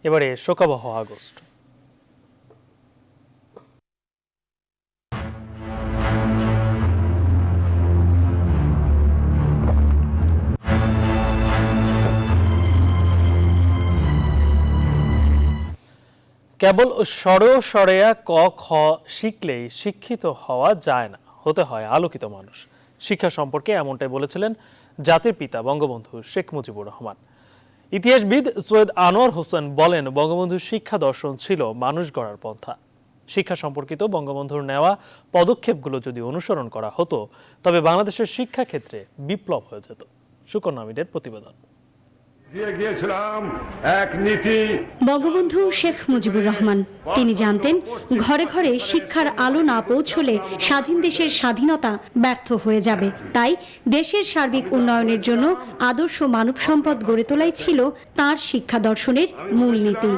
এবারে শোকাবহ আগস্ট। কেবল সরেয়া ক খ শিখলেই শিক্ষিত হওয়া যায় না, হতে হয় আলোকিত মানুষ। শিক্ষা সম্পর্কে এমনটাই বলেছিলেন জাতির পিতা বঙ্গবন্ধু শেখ মুজিবুর রহমান। ইতিহাসবিদ সৈয়দ আনোয়ার হোসেন বলেন, বঙ্গবন্ধুর শিক্ষা দর্শন ছিল মানুষ গড়ার পন্থা। শিক্ষা সম্পর্কিত বঙ্গবন্ধুর নেওয়া পদক্ষেপগুলো যদি অনুসরণ করা হতো, তবে বাংলাদেশের শিক্ষা ক্ষেত্রে বিপ্লব হয়ে যেত। সুকন্যা আমিরের প্রতিবেদন। বঙ্গবন্ধু শেখ মুজিবুর রহমান তিনি জানতেন, ঘরে ঘরে শিক্ষার আলো না পৌঁছলে স্বাধীন দেশের স্বাধীনতা ব্যর্থ হয়ে যাবে। তাই দেশের সার্বিক উন্নয়নের জন্য আদর্শ মানব সম্পদ গড়ে তোলাই ছিল তার শিক্ষা দর্শনের মূলনীতি।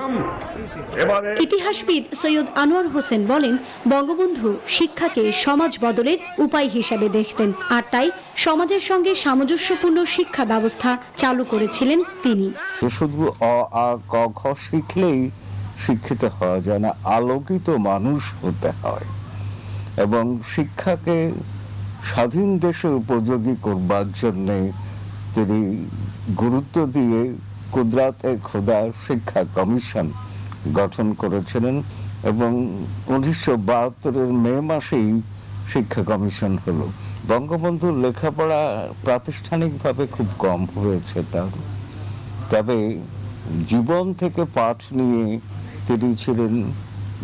ইতিহাসবিদ সৈয়দ আনোয়ার হোসেন বলেন, বঙ্গবন্ধু শিক্ষাকে সমাজ বদলের উপায় হিসেবে দেখতেন, আর তাই সমাজের সঙ্গে সামঞ্জস্যপূর্ণ শিক্ষা ব্যবস্থা চালু করেছিলেন তিনি। শুধু অ আ ক খ শিখলেই শিক্ষিত হওয়া যায় না, আলোকিত মানুষ হতে হয় এবং শিক্ষাকে স্বাধীন দেশে উপযোগী করবার জন্য তিনি গুরুত্ব দিয়ে কুদরাতে খোদা শিক্ষা কমিশন গঠন করেছিলেন এবং 1972 মে মাসেই শিক্ষা কমিশন হলো। বঙ্গবন্ধুর লেখাপড়া প্রাতিষ্ঠানিকভাবে খুব কম হয়েছে তার, তবে জীবন থেকে পাঠ নিয়ে তিনি ছিলেন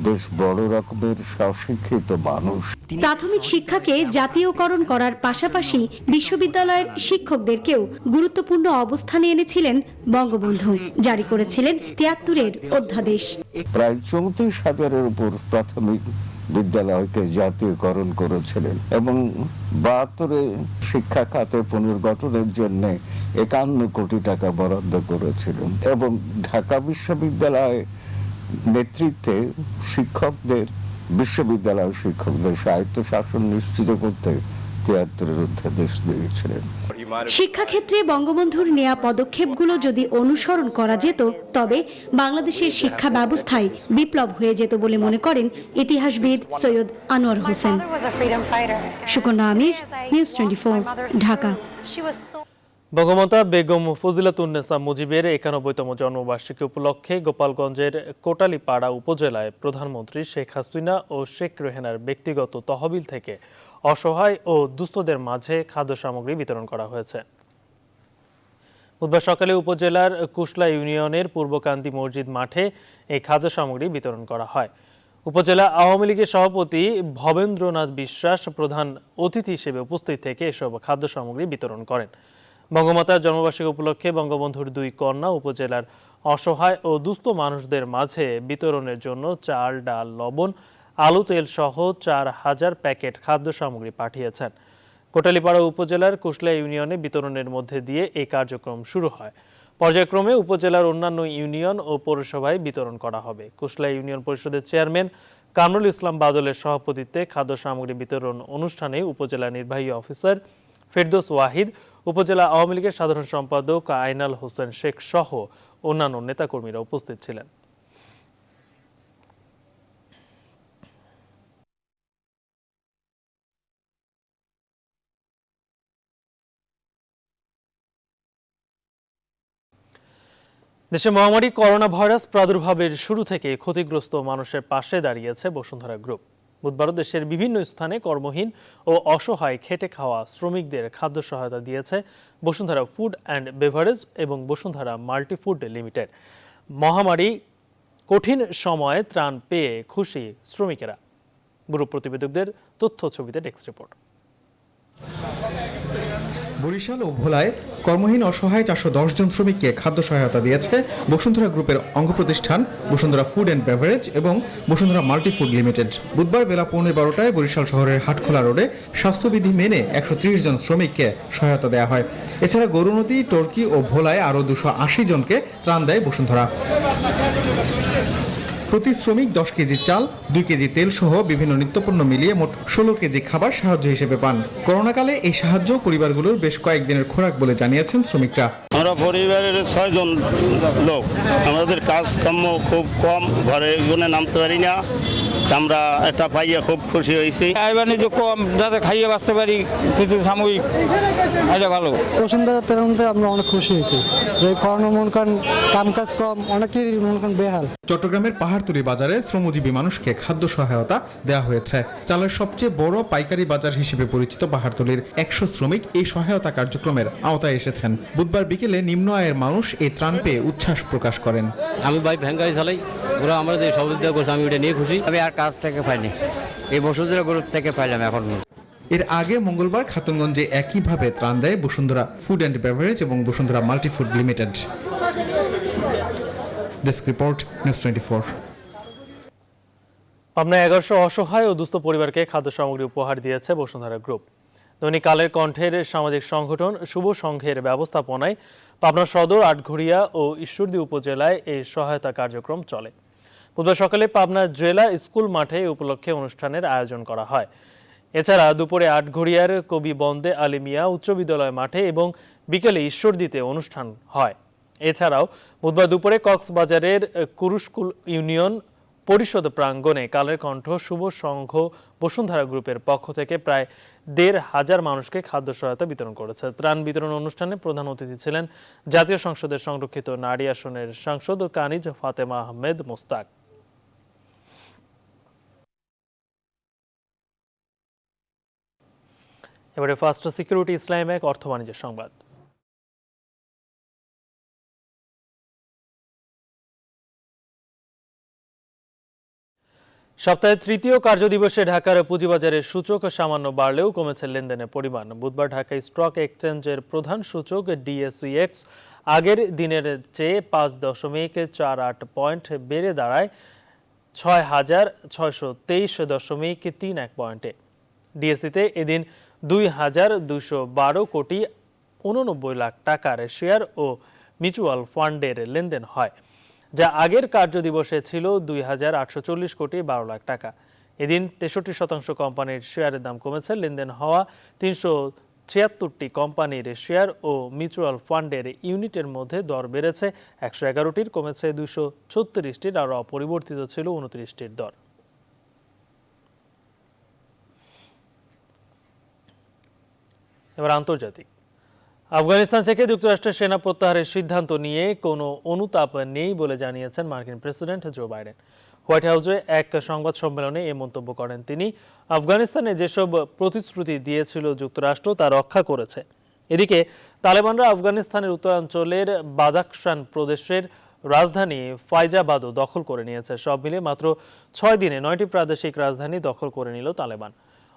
বেশ বড় রকমের স্বশিক্ষিত মানুষ। প্রাথমিক শিক্ষাকে জাতীয়করণ করার পাশাপাশি বিশ্ববিদ্যালয়ের শিক্ষকদেরকেও গুরুত্বপূর্ণ অবস্থানে এনেছিলেন বঙ্গবন্ধু। জারি করেছিলেন 73-এর অধ্যাদেশ। প্রায় 34,000-এর উপর প্রাথমিক বিদ্যালয়কে জাতীয়করণ করেছিলেন এবং 72-এ শিক্ষা খাতে পুনর্গঠনের জন্য 51 কোটি টাকা বরাদ্দ করেছিলেন এবং ঢাকা বিশ্ববিদ্যালয় নেতৃত্বে বিশ্ববিদ্যালয় শিক্ষকদের স্বায়ত্তশাসন নিশ্চিত করতে 73-এর অধ্যাদেশ দিয়েছিলেন। শিক্ষাক্ষেত্রে বঙ্গবন্ধুর নেয়া পদক্ষেপগুলো যদি অনুসরণ করা যেত, তবে বাংলাদেশের শিক্ষা ব্যবস্থায় বিপ্লব হয়ে যেত বলে মনে করেন ইতিহাসবিদ সৈয়দ আনোয়ার হোসেন। সুকন্যা আমির, নিউজ 24, ঢাকা। বঙ্গমাতা বেগম ফজিলাতুন্নেসা মুজিবের 91তম জন্মবার্ষিকী উপলক্ষে গোপালগঞ্জের কোটালীপাড়া উপজেলায় প্রধানমন্ত্রী শেখ হাসিনা ও শেখ রেহানার ব্যক্তিগত তহবিল থেকে অসহায় ও দুস্থদের মাঝে খাদ্য সামগ্রী বিতরণ করা হয়েছে। বুধবার সকালে উপজেলার কুশলা ইউনিয়নের পূর্বকান্দি মসজিদ মাঠে এই খাদ্য সামগ্রী বিতরণ করা হয়। উপজেলা আওয়ামী লীগের সভাপতি ভবেন্দ্রনাথ বিশ্বাস প্রধান অতিথি হিসেবে উপস্থিত থেকে এসব খাদ্য সামগ্রী বিতরণ করেন। বঙ্গমাতার জন্মবার্ষিকী উপলক্ষে বঙ্গবন্ধুর 2 কন্যা উপজেলার অসহায় ও দুস্থ মানুষদের মাঝে বিতরণের জন্য চাল, ডাল, লবণ, আলু, তেল সহ 4000 প্যাকেট খাদ্য সামগ্রী পাঠিয়েছেন। কোটালীপাড়া উপজেলার কুশলা ইউনিয়নে বিতরণের মধ্যে দিয়ে এই কার্যক্রম শুরু হয়। পর্যায়ক্রমে উপজেলার অন্যান্য ইউনিয়ন ও পৌরসভায় বিতরণ করা হবে। কুশলা ইউনিয়ন পরিষদের চেয়ারম্যান কামরুল ইসলাম বাদলের সভাপতিত্বে খাদ্য সামগ্রী বিতরণ অনুষ্ঠানে উপজেলা নির্বাহী অফিসার ফেরদৌস ওয়াহিদ, উপজেলা আওয়ামী লীগের সাধারণ সম্পাদক আইনাল হোসেন শেখ সহ অন্যান্য নেতাকর্মীরা উপস্থিত ছিলেন। দেশে মহামারী করোনা ভাইরাস প্রাদুর্ভাবের শুরু থেকে ক্ষতিগ্রস্ত মানুষের পাশে দাঁড়িয়েছে বসুন্ধরা গ্রুপ। বুধবারও দেশের বিভিন্ন স্থানে কর্মহীন ও অসহায় খেটে খাওয়া শ্রমিকদের খাদ্য সহায়তা দিয়েছে বসুন্ধরা ফুড অ্যান্ড বেভারেজ এবং বসুন্ধরা মাল্টিফুড লিমিটেড। মহামারী কঠিন সময়ে ত্রাণ পেয়ে খুশি শ্রমিকেরা। গ্রুপ প্রতিবেদকদের তথ্য ছবিতে ডেস্ক রিপোর্ট। বরিশাল ও ভোলায় কর্মহীন অসহায় 410 জন শ্রমিককে খাদ্য সহায়তা দিয়েছে বসুন্ধরা গ্রুপের অঙ্গ প্রতিষ্ঠান বসুন্ধরা ফুড অ্যান্ড বেভারেজ এবং বসুন্ধরা মাল্টিফুড লিমিটেড। বুধবার বেলা 11:15টায় বরিশাল শহরের হাটখোলা রোডে স্বাস্থ্যবিধি মেনে 130 জন শ্রমিককে সহায়তা দেওয়া হয়। এছাড়া গরুনদী, টর্কি ও ভোলায় আরও 280 জনকে ত্রাণ দেয় বসুন্ধরা। প্রতি শ্রমিক 10 কেজি চাল, 2 কেজি তেল সহ বিভিন্ন নিত্যপণ্য মিলিয়ে মোট 16 কেজি খাবার সাহায্য হিসেবে পান। করোনাকালে এই সাহায্য পরিবারগুলোর বেশ কয়েকদিনের খোরাক বলে জানিয়েছেন শ্রমিকরা। আমরা পরিবারের 6 জন লোক, আমাদের কাজ কাম্য খুব কম, ঘরে গুনে নামতে পারি না। আমরা এটা পাইয়ে খুব খুশি হয়েছি। আয় বাণিজ্য কম, যাতে খাইয়ে বাঁচতে পারি কিছু সাময়িক, এটা ভালো। বসুন্ধরা তেরোতে আমরা অনেক খুশি হয়েছি যে করোনা মনে করেন কাম কাজ কম, অনেকেরই মনে করেন বেহাল। চট্টগ্রামের পাহাড়তলী বাজারে শ্রমজীবী মানুষকে খাদ্য সহায়তা দেওয়া হয়েছে। চালের সবচেয়ে বড় পাইকারি বাজার হিসেবে পরিচিত পাহাড়তলীর 100 শ্রমিক এই সহায়তা কার্যক্রমের আওতায় এসেছেন। বুধবার বিকেলে নিম্ন আয়ের মানুষ এই ত্রাণ পেয়ে উচ্ছ্বাস প্রকাশ করেন। আমি ভাই ভ্যান গাড়ি চালাই, ওরা আমরা যে সহযোগিতা করছে আমি ওটা নিয়ে খুশি। আমি আর কাজ থেকে পাইনি, এই বসুন্ধরা গ্রুপ থেকে পাইলাম এখন। এর আগে মঙ্গলবার খাতুনগঞ্জে একইভাবে ত্রাণ দেয় বসুন্ধরা ফুড অ্যান্ড বেভারেজ এবং Bashundhara multifood limited. Desk report, news 24। Pabna 1100 অসহায় ও দুস্থ পরিবারকে খাদ্য সামগ্রী উপহার দিয়েছে বসুন্ধরা গ্রুপ। দৈনিক কালের কণ্ঠের সামাজিক সংগঠন শুভ সংঘের ব্যবস্থাপনায় পাবনা সদর, আটঘরিয়া ও ঈশ্বরদী উপজেলায় এই সহায়তা কার্যক্রম চলে। বুধবার সকালে পাবনা জেলা স্কুল মাঠে এই উপলক্ষে অনুষ্ঠানের আয়োজন করা হয়। এছাড়া দুপুরে আটঘরিয়ার কবি বন্দে আলিমিয়া উচ্চ বিদ্যালয় মাঠে এবং বিকেলে ঈশ্বরদীতে অনুষ্ঠান হয়। এছাড়াও বুধবার দুপুরে কক্সবাজারের কুরুশকুল ইউনিয়ন পরিষদ প্রাঙ্গণে কালের কণ্ঠ শুভ সংঘ বসুন্ধরা গ্রুপের পক্ষ থেকে প্রায় 1,500 মানুষকে খাদ্য সহায়তা বিতরণ করেছে। ত্রাণ বিতরণ অনুষ্ঠানে প্রধান অতিথি ছিলেন জাতীয় সংসদের সংরক্ষিত নারী আসনের সাংসদ কানিজ ফাতেমা আহমেদ মোস্তাক। এবারে ফার্স্ট সিকিউরিটি ইসলাম এক অর্থ বাণিজ্যের সংবাদ। সপ্তাহের তৃতীয় কার্যদিবসে ঢাকার পুঁজিবাজারের সূচক সামান্য বাড়লেও কমেছে লেনদেনের পরিমাণ। বুধবার ঢাকা স্টক এক্সচেঞ্জের প্রধান সূচক ডিএসইএক্স আগের দিনের চেয়ে 5.48 পয়েন্ট বেড়ে দাঁড়ায় 6,623.31 পয়েন্টে। ডিএসইতে এদিন 2,212 কোটি 89 লাখ টাকার শেয়ার ও মিউচুয়াল ফান্ডের লেনদেন হয়, যা আগের কার্যদিবসে ছিল 2,840 কোটি 12 লাখ টাকা। এদিন 63% কোম্পানির শেয়ারের দাম কমেছে। লেনদেন হওয়া 376টি কোম্পানির শেয়ার ও মিউচুয়াল ফান্ডের ইউনিটের মধ্যে দর বেড়েছে 111টির, কমেছে 236টির, আর অপরিবর্তিত ছিল 29টির দর। এবার আন্তর্জাতিক। আফগানিস্তান থেকে যুক্তরাষ্ট্রের সেনা প্রত্যাহারের সিদ্ধান্ত নিয়ে কোনো অনুতাপ নেই বলে জানিয়েছেন মার্কিন প্রেসিডেন্ট জো বাইডেন। হোয়াইট হাউসে এক সংবাদ সম্মেলনে এই মন্তব্য করেন তিনি। আফগানিস্তানে যেসব প্রতিশ্রুতি দিয়েছিল যুক্তরাষ্ট্র তা রক্ষা করেছে। এদিকে তালেবানরা আফগানিস্তানের উত্তরাঞ্চলের বাদাখশান প্রদেশের রাজধানী ফাইজাবাদও দখল করে নিয়েছে। সব মিলে মাত্র 6 দিনে 9টি প্রাদেশিক রাজধানী দখল করে নিল তালেবান।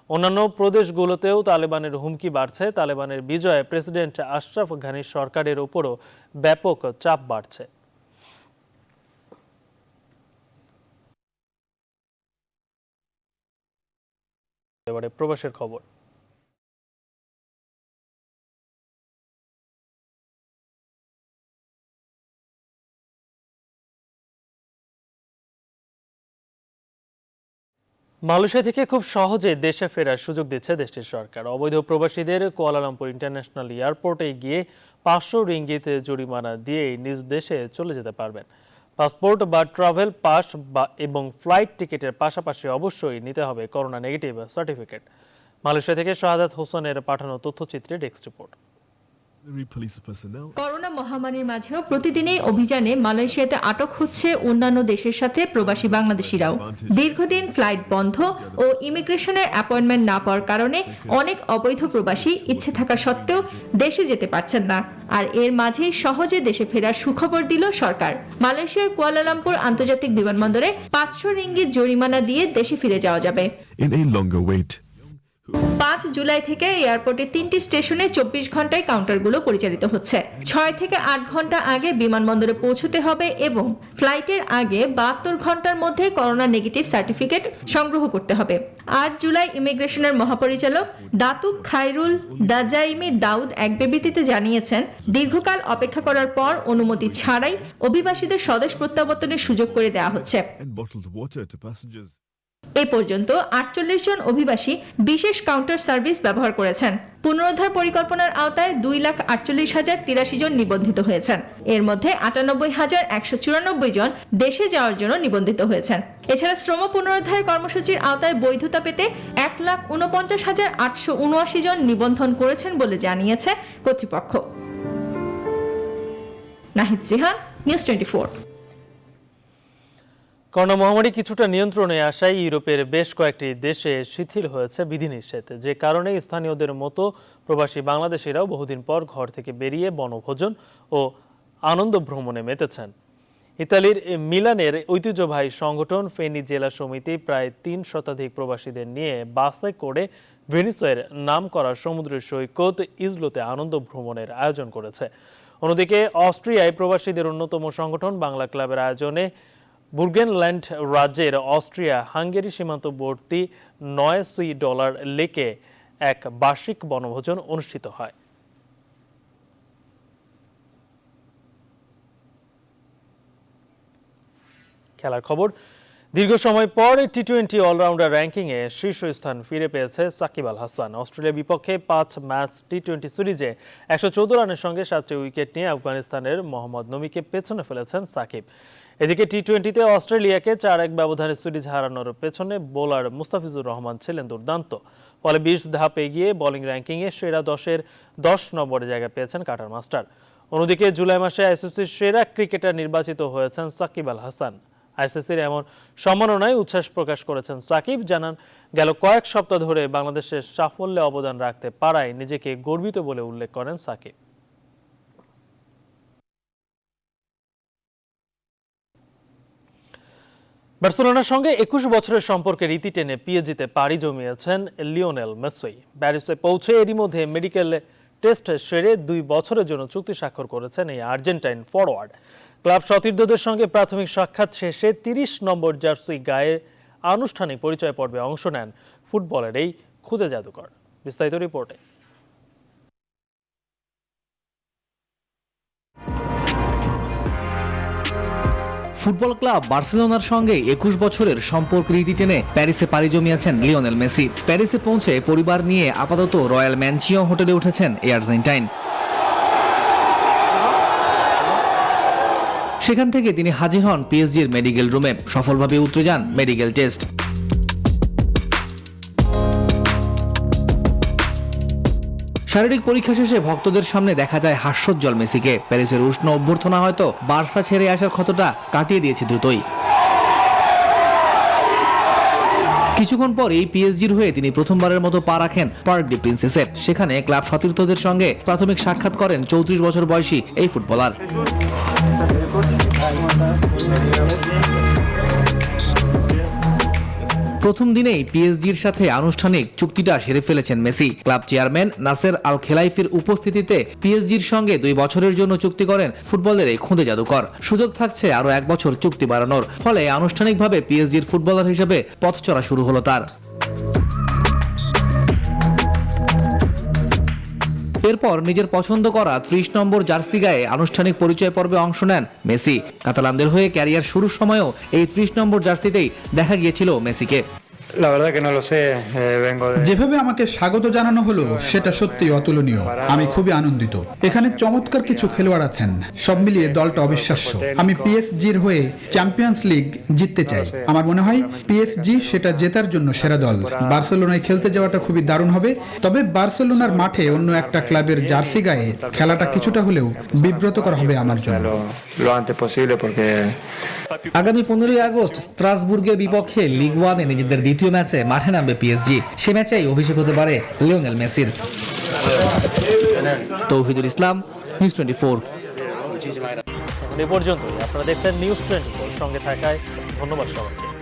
অন্যান্য প্রদেশগুলোতেও তালেবানের হুমকি বাড়ছে। তালেবানের বিজয়ে প্রেসিডেন্ট আশরাফ ঘানির সরকারের উপরও ব্যাপক চাপ বাড়ছে। এবারে প্রবাসের খবর। মালয়েশিয়া থেকে খুব সহজে দেশে ফেরার সুযোগ দিচ্ছে দেশটির সরকার। অবৈধ প্রবাসীদের কুয়ালালামপুর ইন্টারন্যাশনাল এয়ারপোর্টে গিয়ে 500 রিঙ্গিত জরিমানা দিয়ে নিজ দেশে চলে যেতে পারবেন। পাসপোর্ট বা ট্রাভেল পাস এবং ফ্লাইট টিকিটের পাশাপাশি অবশ্যই নিতে হবে করোনা নেগেটিভ সার্টিফিকেট। মালয়েশিয়া থেকে শাহাদাত হোসেনের পাঠানো তথ্যচিত্রে ডেস্ক রিপোর্ট। করোনা মহামারীর মাঝেও প্রতিদিনই অভিযানে মালয়েশিয়াতে আটক হচ্ছে অন্যান্য দেশের সাথে প্রবাসী বাংলাদেশিরাও। দীর্ঘদিন ফ্লাইট বন্ধ ও ইমিগ্রেশনের অ্যাপয়েন্টমেন্ট না পাওয়ার কারণে অনেক অবৈধ প্রবাসী ইচ্ছে থাকা সত্ত্বেও দেশে যেতে পারছেন না। আর এর মাঝেই সহজে দেশে ফেরার সুখবর দিল সরকার। মালয়েশিয়ার কুয়ালালামপুর আন্তর্জাতিক বিমানবন্দরে 500 রিঙ্গিত জরিমানা দিয়ে দেশে ফিরে যাওয়া যাবে। 5 জুলাই থেকে এয়ারপোর্টে 3টি স্টেশনে 24 ঘন্টায় কাউন্টারগুলো পরিচালিত হচ্ছে। 6 থেকে 8 ঘন্টা আগে বিমানবন্দরে পৌঁছতে হবে এবং ফ্লাইটের আগে 72 ঘন্টার মধ্যে করোনা নেগেটিভ সার্টিফিকেট সংগ্রহ করতে হবে। 8 জুলাই ইমিগ্রেশনের মহাপরিচালক দাতুক খায়রুল দাজাইমি দাউদ এক বিবৃতিতে জানিয়েছেন, দীর্ঘকাল অপেক্ষা করার পর অনুমতি ছাড়াই অভিবাসীদের স্বদেশ প্রত্যাবর্তনের সুযোগ করে দেওয়া হচ্ছে। এ পর্যন্ত 48 জন অভিবাসী বিশেষ কাউন্টার সার্ভিস ব্যবহার করেছেন। পুনরুদ্ধার পরিকল্পনার আওতায় 2,48,083 জন নিবন্ধিত হয়েছেন। এর মধ্যে 98,194 জন দেশে যাওয়ার জন্য নিবন্ধিত হয়েছেন। এছাড়া শ্রম পুনরুদ্ধার কর্মসূচির আওতায় বৈধতা পেতে 1,49,879 জন নিবন্ধন করেছেন বলে জানিয়েছে কর্তৃপক্ষ। নাহিদ জিহান, নিউজ 24। করোনা মহামারী কিছুটা নিয়ন্ত্রণে আসায় ইউরোপের বেশ কয়েকটি দেশে শিথিল হয়েছে বিধিনিষেধ, যে কারণে স্থানীয়দের মতো প্রবাসী বাংলাদেশিরাও বহুদিন পর ঘর থেকে বেরিয়ে বনভোজন ও আনন্দ ভ্রমণে মেতেছেন। ইতালির মিলানের ঐতিহ্যবাহী সংগঠন ফেনী জেলা সমিতি প্রায় 3 শতাধিক প্রবাসীদের নিয়ে বাসে করে ভেনিসের নামকরা সমুদ্র সৈকত ইজলোতে আনন্দ ভ্রমণের আয়োজন করেছে। অন্যদিকে অস্ট্রিয়ায় প্রবাসীদের অন্যতম সংগঠন বাংলা ক্লাবের আয়োজনে বুর্গেনল্যান্ড রাজ্যের অস্ট্রিয়া হাঙ্গেরি সীমান্তবর্তী $9 লেকে এক বার্ষিক বনভোজন অনুষ্ঠিত হয়। খেলার খবর। দীর্ঘ সময় পর টি-20 অলরাউন্ডার র্যাঙ্কিংয়ে শীর্ষস্থান ফিরে পেয়েছে সাকিব আল হাসান। অস্ট্রেলিয়ার বিপক্ষে 5 ম্যাচ টি-20 সিরিজে 114 রানের সঙ্গে 7টি উইকেট নিয়ে আফগানিস্তানের মোহাম্মদ নবীকে পেছনে ফেলেছেন সাকিব। এদিকে টি-20তে অস্ট্রেলিয়াকে 4-1 ব্যবধানে সিরিজ হারানোর পেছনে বোলার মুস্তাফিজুর রহমান ছিলেন দুর্দান্ত। ফলে 20 ধাপ এগিয়ে বোলিং র্যাঙ্কিংয়ে সেরা 10-এর 10 নম্বরে জায়গা পেয়েছেন কাটার মাস্টার। অন্যদিকে জুলাই মাসে আইসিসির সেরা ক্রিকেটার নির্বাচিত হয়েছেন সাকিব আল হাসান। আইসিসির এমন সম্মাননায় উচ্ছ্বাস প্রকাশ করেছেন সাকিব। জানান, গেল কয়েক সপ্তাহ ধরে বাংলাদেশের সাফল্যে অবদান রাখতে পারায় নিজেকে গর্বিত বলে উল্লেখ করেন সাকিব। বার্সেলোনার সঙ্গে 21 বছরের সম্পর্কের ইতি টেনে পিএসজিতে পাড়ি জমিয়েছেন লিওনেল মেসি। প্যারিসে পৌঁছে এরই মধ্যে মেডিকেল টেস্ট সেরে 2 বছরের জন্য চুক্তি স্বাক্ষর করেছেন এই আর্জেন্টাইন ফরওয়ার্ড। ক্লাব সতীর্থদের সঙ্গে প্রাথমিক সাক্ষাৎ শেষে 30 নম্বর জার্সি গায়ে আনুষ্ঠানিক পরিচয় পর্বে অংশ নেন ফুটবলের এই খুদে জাদুকর। বিস্তারিত রিপোর্টে। ফুটবল ক্লাব বার্সেলোনার সঙ্গে 21 বছরের সম্পর্কের ইতি টেনে প্যারিসে পাড়ি জমিয়েছেন লিওনেল মেসি। প্যারিসে পৌঁছে পরিবার নিয়ে আপাতত রয়্যাল ম্যানচিও হোটেলে উঠেছেন এই আর্জেন্টাইন। সেখান থেকে তিনি হাজির হন পিএসজির মেডিকেল রুমে। সফলভাবে উতরে যান মেডিকেল টেস্ট। শারীরিক পরীক্ষা শেষে ভক্তদের সামনে দেখা যায় হাস্যোজ্জ্বল মেসিকে। প্যারিসের উষ্ণ অভ্যর্থনা হয়তো বার্সা ছেড়ে আসার ক্ষতটা কাটিয়ে দিয়েছে দ্রুতই। কিছুক্ষণ পরেই পিএসজির হয়ে তিনি প্রথমবারের মতো পা রাখেন পার্ক ডি প্রিন্সেসে। সেখানে ক্লাব সতীর্থদের সঙ্গে প্রাথমিক সাক্ষাৎ করেন 34 বছর বয়সী এই ফুটবলার। প্রথম দিনেই পিএসজির সাথে আনুষ্ঠানিক চুক্তিটা সেরে ফেলেছেন মেসি। ক্লাব চেয়ারম্যান নাসের আল খেলাইফির উপস্থিতিতে পিএসজির সঙ্গে 2 বছরের জন্য চুক্তি করেন ফুটবলের এই খুদে জাদুকর। সুযোগ থাকছে আরো 1 বছর চুক্তি বাড়ানোর। ফলে আনুষ্ঠানিকভাবে পিএসজির ফুটবলার হিসেবে পথ চলা শুরু হলো তার। এরপর নিজের পছন্দ করা 30 নম্বর জার্সি গায়ে আনুষ্ঠানিক পরিচয় পর্বে অংশ নেন মেসি। কাতালানদের হয়ে ক্যারিয়ার শুরুর সময়ও এই 30 নম্বর জার্সিতেই দেখা গিয়েছিল মেসিকে। যেভাবে আমাকে স্বাগত জানানো হলো সেটা সত্যি অতুলনীয়। আমি খুবই আনন্দিত। এখানে চমৎকার কিছু খেলোয়াড় আছেন, সব মিলিয়ে দলটা অবিশ্বাস্য। আমি পিএসজির হয়ে চ্যাম্পিয়ন্স লিগ জিততে চাই। আমার মনে হয় পিএসজি সেটা জেতার জন্য সেরা দল। বার্সেলোনায় খেলতে যাওয়াটা খুবই দারুণ হবে। তবে বার্সেলোনার মাঠে অন্য একটা ক্লাবের জার্সি গায়ে খেলাটা কিছুটা হলেও বিব্রতকর হবে আমার জন্য। আগামী 15 আগস্ট স্ট্রাসবুর্গের বিপক্ষে লিগ 1-এ নিজেদের দ্বিতীয় ম্যাচে মাঠে নামবে পিএসজি। সে ম্যাচেই অভিষেক হতে পারে লিওনেল মেসির। তৌহিদুল ইসলাম, নিউজ 24। এ পর্যন্তই। আপনারা দেখছেন নিউজ 24। সঙ্গে থাকায় ধন্যবাদ সবাইকে।